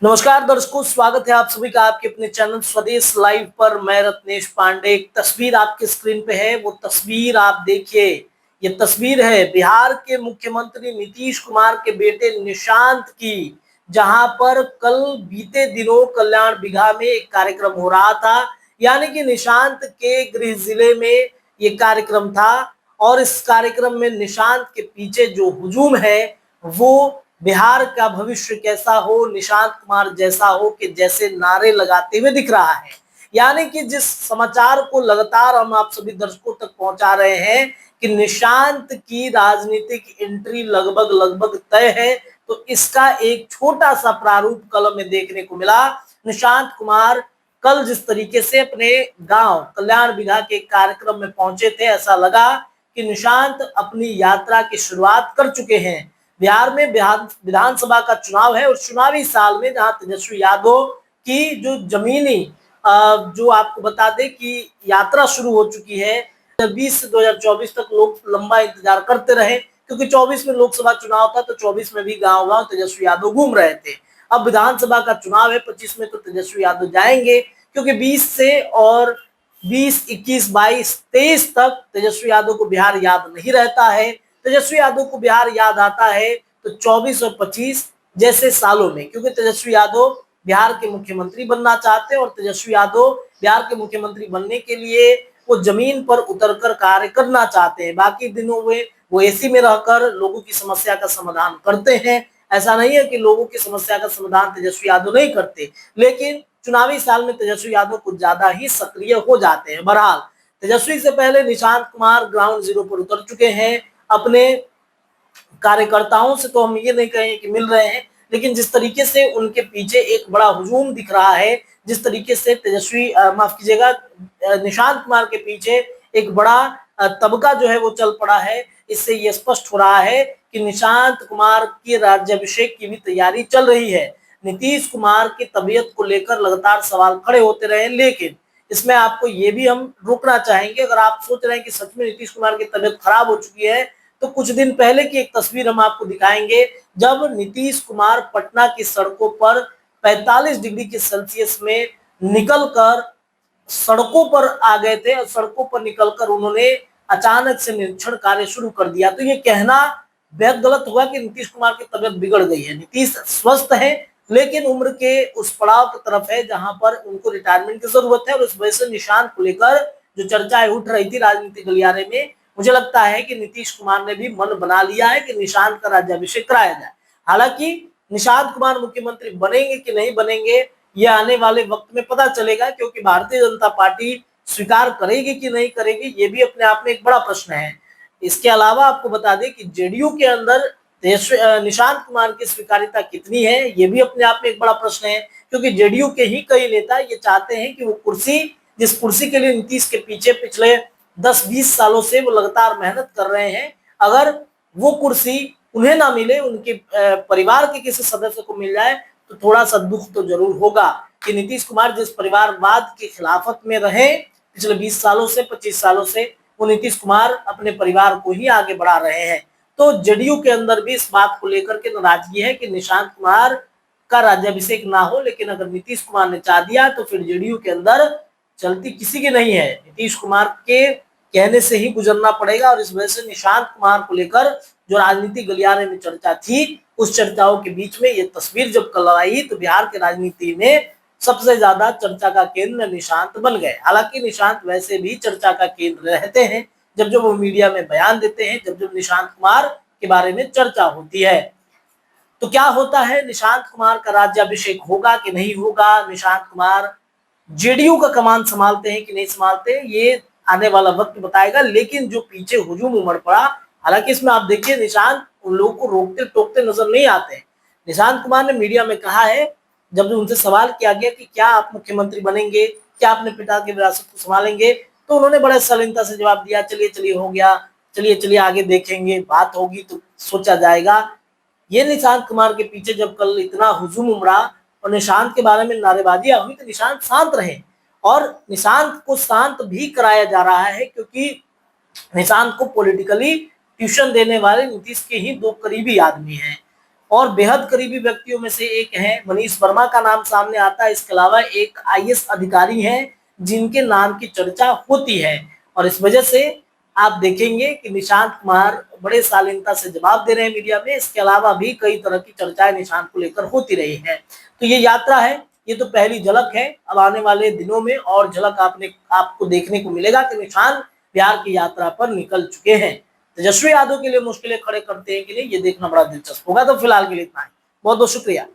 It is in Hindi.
नमस्कार दर्शकों, स्वागत है आप सभी का आपके अपने चैनल स्वदेश लाइव पर। मैं रत्नेश पांडे। एक तस्वीर आपके स्क्रीन पे है, वो तस्वीर आप देखिए। ये तस्वीर है बिहार के मुख्यमंत्री नीतीश कुमार के बेटे निशांत की, जहां पर कल बीते दिनों कल्याण बिघा में एक कार्यक्रम हो रहा था। यानी कि निशांत के गृह जिले में ये कार्यक्रम था और इस कार्यक्रम में निशांत के पीछे जो हुजूम है वो बिहार का भविष्य कैसा हो, निशांत कुमार जैसा हो कि जैसे नारे लगाते हुए दिख रहा है। यानी कि जिस समाचार को लगातार हम आप सभी दर्शकों तक पहुंचा रहे हैं कि निशांत की राजनीतिक एंट्री लगभग लगभग तय है, तो इसका एक छोटा सा प्रारूप कल में देखने को मिला। निशांत कुमार कल जिस तरीके से अपने गांव कल्याण बिघा के कार्यक्रम में पहुंचे थे, ऐसा लगा कि निशांत अपनी यात्रा की शुरुआत कर चुके हैं। बिहार में विधानसभा का चुनाव है और चुनावी साल में जहां तेजस्वी यादव की जो जमीनी जो आपको बता दें कि यात्रा शुरू हो चुकी है। 2020 से 2024 तक लोग लंबा इंतजार करते रहे, क्योंकि 24 में लोकसभा चुनाव था, तो 24 में भी गांव गांव तेजस्वी यादव घूम रहे थे। अब विधानसभा का चुनाव है, 25 में तो तेजस्वी यादव जाएंगे, क्योंकि 20 से और 20, 21, 22, 23 तक तेजस्वी यादव को बिहार याद नहीं रहता है। तेजस्वी यादव को बिहार याद आता है तो 24 और 25 जैसे सालों में, क्योंकि तेजस्वी यादव बिहार के मुख्यमंत्री बनना चाहते हैं और तेजस्वी यादव बिहार के मुख्यमंत्री बनने के लिए वो जमीन पर उतरकर कार्य करना चाहते हैं। बाकी दिनों में वो एसी में रहकर लोगों की समस्या का समाधान करते हैं। ऐसा नहीं है कि लोगों की समस्या का समाधान तेजस्वी यादव नहीं करते, लेकिन चुनावी साल में तेजस्वी यादव कुछ ज्यादा ही सक्रिय हो जाते हैं। बहरहाल तेजस्वी से पहले निशांत कुमार ग्राउंड जीरो पर उतर चुके हैं। अपने कार्यकर्ताओं से तो हम ये नहीं कहेंगे कि मिल रहे हैं, लेकिन जिस तरीके से उनके पीछे एक बड़ा हुजूम दिख रहा है, जिस तरीके से तेजस्वी माफ कीजिएगा निशांत कुमार के पीछे एक बड़ा तबका जो है वो चल पड़ा है, इससे ये स्पष्ट हो रहा है कि निशांत कुमार की राज्याभिषेक की भी तैयारी चल रही है। नीतीश कुमार की तबीयत को लेकर लगातार सवाल खड़े होते रहे, लेकिन इसमें आपको ये भी हम रोकना चाहेंगे, अगर आप सोच रहे हैं कि सच में नीतीश कुमार की तबीयत खराब हो चुकी है, तो कुछ दिन पहले की एक तस्वीर हम आपको दिखाएंगे, जब नीतीश कुमार पटना की सड़कों पर 45 डिग्री के सेल्सियस में निकलकर सड़कों पर आ गए थे और सड़कों पर निकलकर उन्होंने अचानक से निरीक्षण कार्य शुरू कर दिया। तो ये कहना बेहद गलत हुआ कि नीतीश कुमार की तबीयत बिगड़ गई है। नीतीश स्वस्थ है, लेकिन उम्र के उस पड़ाव की तरफ है जहां पर उनको रिटायरमेंट की जरूरत है, और इस वजह से निशांत को लेकर जो चर्चाएं उठ रही थी राजनीतिक गलियारे में, मुझे लगता है कि नीतीश कुमार ने भी मन बना लिया है कि निशांत का राज्याभिषेक कराया जाए। हालांकि निशांत कुमार मुख्यमंत्री बनेंगे कि नहीं बनेंगे, यह आने वाले वक्त में पता चलेगा, क्योंकि भारतीय जनता पार्टी स्वीकार करेगी कि नहीं करेगी, ये भी अपने आप में एक बड़ा प्रश्न है। इसके अलावा आपको बता दें कि जेडीयू के अंदर निशांत कुमार की स्वीकार्यता कितनी है, ये भी अपने आप में एक बड़ा प्रश्न है, क्योंकि जेडीयू के ही कई नेता ये चाहते हैं कि वो कुर्सी, जिस कुर्सी के लिए नीतीश के पीछे पिछले 10-20 सालों से वो लगातार मेहनत कर रहे हैं, अगर वो कुर्सी उन्हें ना मिले, उनके परिवार के किसी सदस्य को मिल जाए, तो थोड़ा सा दुख तो जरूर होगा कि नीतीश कुमार जिस परिवारवाद की खिलाफत में रहे पिछले 20 सालों से, 25 सालों से, वो नीतीश कुमार अपने परिवार को ही आगे बढ़ा रहे हैं। तो जेडीयू के अंदर भी इस बात को लेकर के नाराजगी है कि निशांत कुमार का राज्याभिषेक ना हो, लेकिन अगर नीतीश कुमार ने चाह दिया तो फिर जेडीयू के अंदर चलती किसी की नहीं है, नीतीश कुमार के कहने से ही गुजरना पड़ेगा। और इस वजह से निशांत कुमार को लेकर जो राजनीतिक गलियारे में चर्चा थी, उस चर्चाओं के बीच में ये तस्वीर जब कल आई, तो बिहार की राजनीति में सबसे ज्यादा चर्चा का केंद्र निशांत बन गए। हालांकि निशांत वैसे भी चर्चा का केंद्र रहते हैं, जब जब वो मीडिया में बयान देते हैं, जब जब निशांत कुमार के बारे में चर्चा होती है। तो क्या होता है, निशांत कुमार का राज्याभिषेक होगा कि नहीं होगा, निशांत कुमार जेडीयू का कमान संभालते हैं कि नहीं संभालते, ये आने वाला वक्त बताएगा। लेकिन जो पीछे हुजूम उमड़ पड़ा, हालांकि इसमें आप देखिए निशांत उन लोगों को रोकते टोकते नजर नहीं आते। निशांत कुमार ने मीडिया में कहा है, जब उनसे सवाल किया गया कि क्या आप मुख्यमंत्री बनेंगे, क्या अपने पिता की विरासत को संभालेंगे, तो उन्होंने बड़े शालीनता से जवाब दिया, चलिए चलिए हो गया, चलिए चलिए आगे देखेंगे, बात होगी तो सोचा जाएगा। ये निशांत कुमार के पीछे जब कल इतना हुजूम उमड़ा और निशांत के बारे में नारेबाजियां हुई, तो निशांत शांत रहे, और निशांत को शांत भी कराया जा रहा है, क्योंकि निशांत को पॉलिटिकली ट्यूशन देने वाले नीतीश के ही दो करीबी आदमी हैं। और बेहद करीबी व्यक्तियों में से एक हैं मनीष वर्मा का नाम सामने आता है। इसके अलावा एक आईएएस अधिकारी हैं जिनके नाम की चर्चा होती है और इस वजह से आप देखेंगे कि निशांत कुमार बड़े शालीनता से जवाब दे रहे हैं मीडिया में। इसके अलावा भी कई तरह की चर्चाएं निशांत को लेकर होती रही है। तो ये यात्रा है, ये तो पहली झलक है। अब आने वाले दिनों में और झलक आपको देखने को मिलेगा कि निशांत बिहार की यात्रा पर निकल चुके हैं। तेजस्वी यादव के लिए मुश्किलें खड़े करते हैं कि नहीं, ये देखना बड़ा दिलचस्प होगा। तो फिलहाल के लिए इतना ही, बहुत बहुत शुक्रिया।